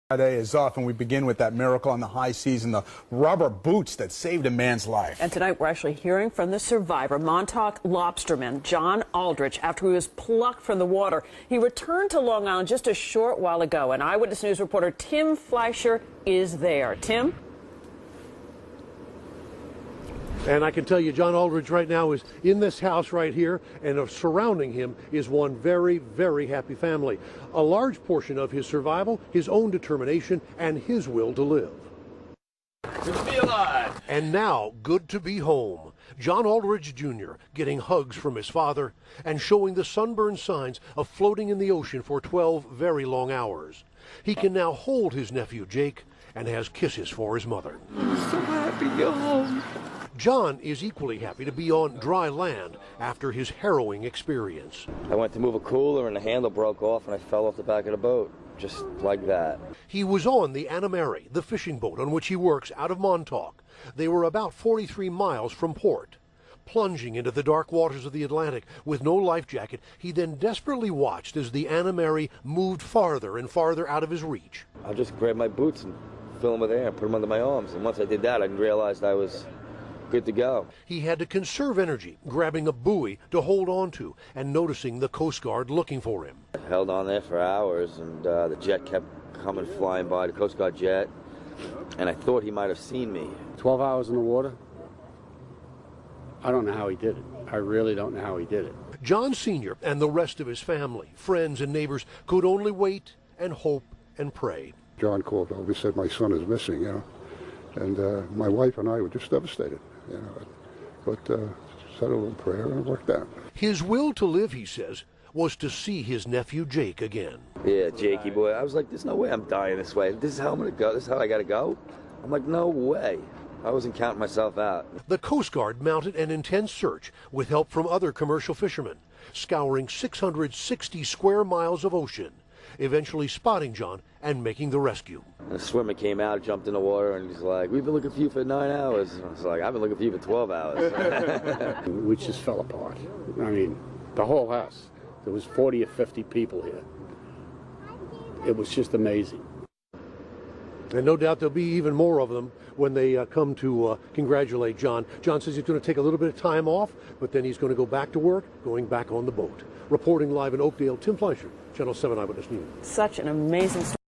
Friday is off, and we begin with that miracle on the high seas and the rubber boots that saved a man's life. And tonight we're actually hearing from the survivor, Montauk Lobsterman, John Aldrich, after he was plucked from the water. He returned to Long Island just a short while ago, and Eyewitness News reporter Tim Fleischer is there. Tim? And I can tell you, John Aldrich right now is in this house right here, and surrounding him is one very, very happy family. A large portion of his survival, his own determination, and his will to live. Good to be alive. And now, good to be home. John Aldrich Jr. getting hugs from his father and showing the sunburned signs of floating in the ocean for 12 very long hours. He can now hold his nephew Jake and has kisses for his mother. I'm so happy you're home. John is equally happy to be on dry land after his harrowing experience. I went to move a cooler and the handle broke off and I fell off the back of the boat, just like that. He was on the Anna Mary, the fishing boat on which he works out of Montauk. They were about 43 miles from port. Plunging into the dark waters of the Atlantic with no life jacket, he then desperately watched as the Anna Mary moved farther and farther out of his reach. I just grabbed my boots and filled them with air and put them under my arms. And once I did that, I realized I was good to go. He had to conserve energy, grabbing a buoy to hold on to and noticing the Coast Guard looking for him. I held on there for hours, and the jet kept coming flying by, the Coast Guard jet, and I thought he might have seen me. 12 hours in the water? I don't know how he did it. I really don't know how he did it. John Sr. and the rest of his family, friends and neighbors could only wait and hope and pray. John called over, said my son is missing, and my wife and I were just devastated, but said a little prayer and it worked out. His will to live, he says, was to see his nephew Jake again. Yeah, Jakey boy. I was like, there's no way I'm dying this way. This is how I'm going to go. This is how I got to go. I'm like, no way. I wasn't counting myself out. The Coast Guard mounted an intense search with help from other commercial fishermen, scouring 660 square miles of ocean, eventually spotting John and making the rescue. And a swimmer came out, jumped in the water, and he's like, we've been looking for you for 9 hours. And I was like, I've been looking for you for 12 hours. We just fell apart. I mean, the whole house. There was 40 or 50 people here. It was just amazing. And no doubt there'll be even more of them when they come to congratulate John. John says he's going to take a little bit of time off, but then he's going to go back to work, going back on the boat. Reporting live in Oakdale, Tim Fleischer, Channel 7 Eyewitness News. Such an amazing story.